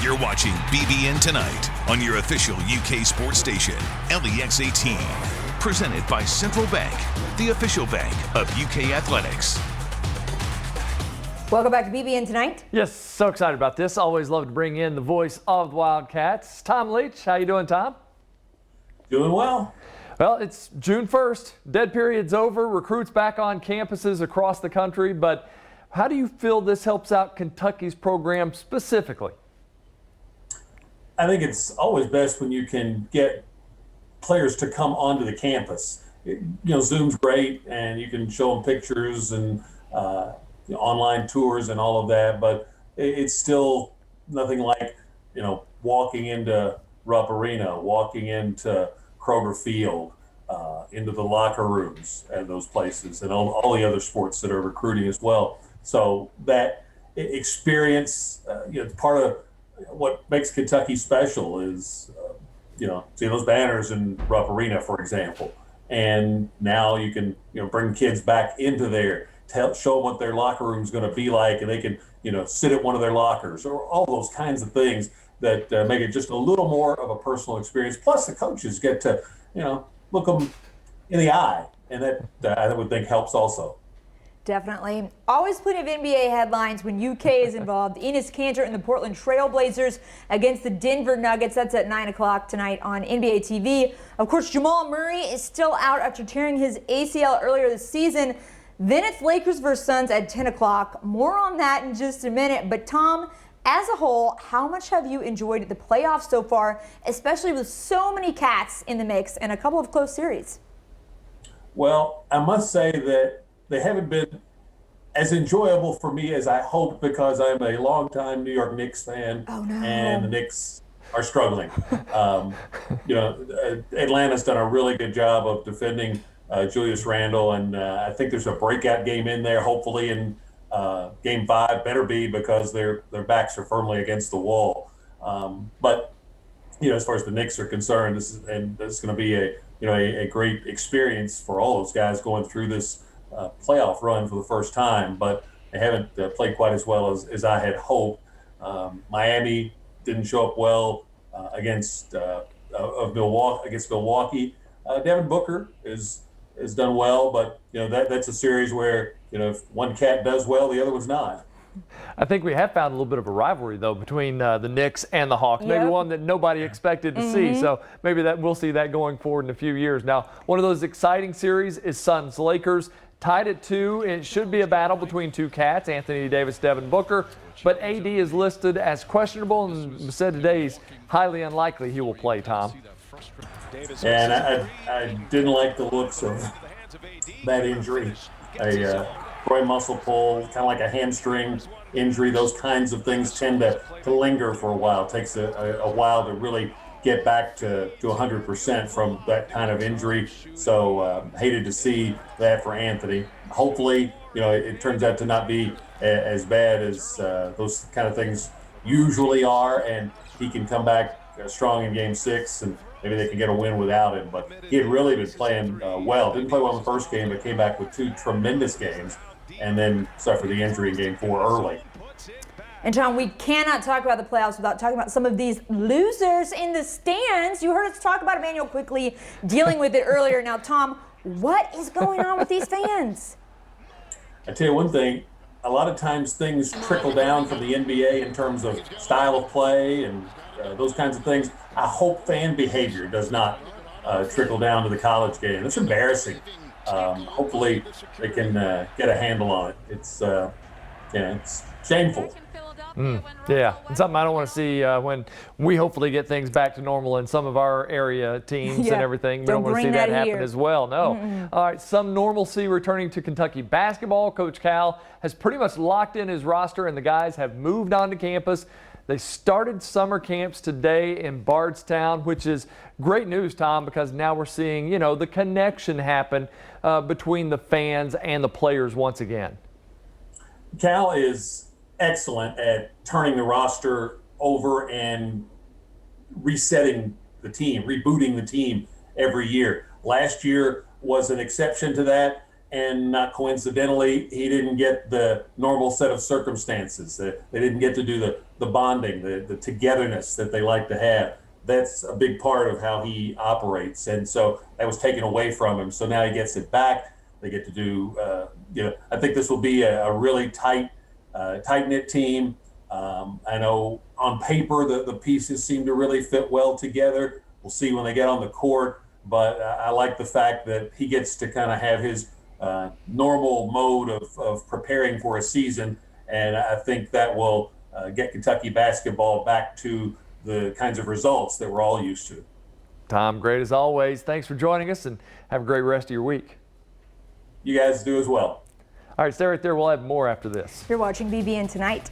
You're watching BBN Tonight on your official UK sports station, LEX 18. Presented by Central Bank, the official bank of UK athletics. Welcome back to BBN Tonight. Yes, so excited about this. Always love to bring in the voice of the Wildcats. Tom Leach, how you doing, Tom? Doing well. Well, it's June 1st. Dead period's over. Recruits back on campuses across the country. But how do you feel this helps out Kentucky's program specifically? I think it's always best when you can get players to come onto the campus. Zoom's great, and you can show them pictures and online tours and all of that, but it's still nothing like, walking into Rupp Arena, walking into Kroger Field, into the locker rooms at those places, and all the other sports that are recruiting as well. So that experience, part of what makes Kentucky special is, see those banners in Rupp Arena, for example. And now you can, bring kids back into there, show them what their locker room is going to be like, and they can, sit at one of their lockers, or all those kinds of things that make it just a little more of a personal experience. Plus, the coaches get to, look them in the eye, and that I would think helps also. Definitely. Always plenty of NBA headlines when UK is involved. Enes Kanter and the Portland Trail Blazers against the Denver Nuggets. That's at 9 o'clock tonight on NBA TV. Of course, Jamal Murray is still out after tearing his ACL earlier this season. Then it's Lakers vs. Suns at 10 o'clock. More on that in just a minute. But Tom, as a whole, how much have you enjoyed the playoffs so far, especially with so many Cats in the mix and a couple of close series? Well, I must say that they haven't been as enjoyable for me as I hoped, because I'm a longtime New York Knicks fan. Oh, no. And the Knicks are struggling. Atlanta's done a really good job of defending Julius Randle, and I think there's a breakout game in there, hopefully in Game 5. Better be, because their backs are firmly against the wall. But as far as the Knicks are concerned, this is going to be a great experience for all those guys going through this playoff run for the first time, but they haven't played quite as well as I had hoped. Miami didn't show up well against Milwaukee. Devin Booker has done well, but that's a series where if one Cat does well, the other one's not. I think we have found a little bit of a rivalry, though, between the Knicks and the Hawks. Maybe one that nobody expected to see. So maybe we'll see that going forward in a few years. Now, one of those exciting series is Suns-Lakers. Tied at 2. It should be a battle between two Cats, Anthony Davis, Devin Booker. But AD is listed as questionable and said today he's highly unlikely he will play, Tom. And I didn't like the looks of that injury. A groin muscle pull, kind of like a hamstring injury. Those kinds of things tend to linger for a while. It takes a while to really get back to 100% from that kind of injury. So hated to see that for Anthony. Hopefully, it turns out to not be as bad as those kind of things usually are, and he can come back strong in Game 6, and maybe they can get a win without him. But he had really been playing well. Didn't play well in the first game, but came back with 2 tremendous games, and then suffered the injury in Game 4 early. And Tom, we cannot talk about the playoffs without talking about some of these losers in the stands. You heard us talk about Emmanuel quickly dealing with it earlier. Now, Tom, what is going on with these fans? I tell you one thing, a lot of times things trickle down from the NBA in terms of style of play and those kinds of things. I hope fan behavior does not trickle down to the college game. It's embarrassing. Hopefully they can get a handle on it. It's shameful. Yeah, and something I don't want to see when we hopefully get things back to normal in some of our area teams and everything. We don't want to see that happen as well. No. All right, some normalcy returning to Kentucky basketball. Coach Cal has pretty much locked in his roster, and the guys have moved on to campus. They started summer camps today in Bardstown, which is great news, Tom, because now we're seeing, the connection happen between the fans and the players once again. Cal is excellent at turning the roster over and resetting the team, rebooting the team every year. Last year was an exception to that. and not coincidentally, he didn't get the normal set of circumstances. They didn't get to do the bonding, the togetherness that they like to have. That's a big part of how he operates, and so that was taken away from him. So now he gets it back. They get to do, I think this will be a really tight-knit team. I know on paper the pieces seem to really fit well together. We'll see when they get on the court, but I like the fact that he gets to kind of have his normal mode of preparing for a season, and I think that will get Kentucky basketball back to the kinds of results that we're all used to. Tom, great as always. Thanks for joining us, and have a great rest of your week. You guys do as well. All right, stay right there. We'll have more after this. You're watching BBN Tonight.